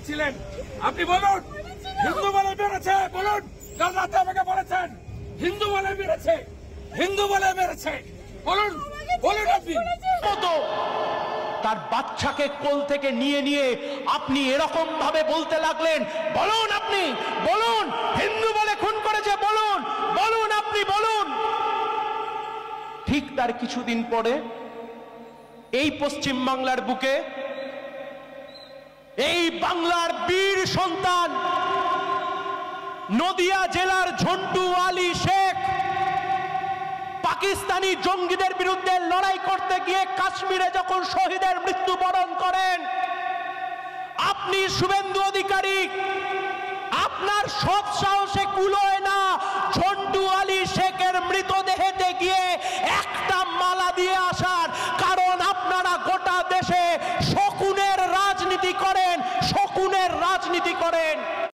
ছিলেন? আপনি বলুন, হিন্দু বলে মেরেছে, বলুন। কাল রাতে আমাকে বলেছেন হিন্দু বলে মেরেছে, হিন্দু বলে মেরেছে, বলুন, বলুন আপনি। তার বাচ্চাকে কোল থেকে নিয়ে নিয়ে আপনি এরকম ভাবে বলতে লাগলেন, বলুন আপনি, বলুন হিন্দু বলে খুন করেছে, বলুন, বলুন আপনি, বলুন। ঠিক তার কিছুদিন পরে এই পশ্চিম বাংলার বুকে এই বাংলার বীর সন্তান নদিয়া জেলার ঝন্টু আলী শেখ পাকিস্তানি জঙ্গিদের বিরুদ্ধে লড়াই করতে গিয়ে কাশ্মীরে যখন শহীদের মৃত্যুবরণ করেন, আপনি শুভেন্দু অধিকারী আপনার সৎ সাহসে কুলোয় না ঝন্টু আলী শেখের মৃতদেহেতে গিয়ে একটা মালা দিয়ে আসার। কারণ আপনারা গোটা দেশে শকুনের রাজনীতি করেন, শকুনের রাজনীতি করেন।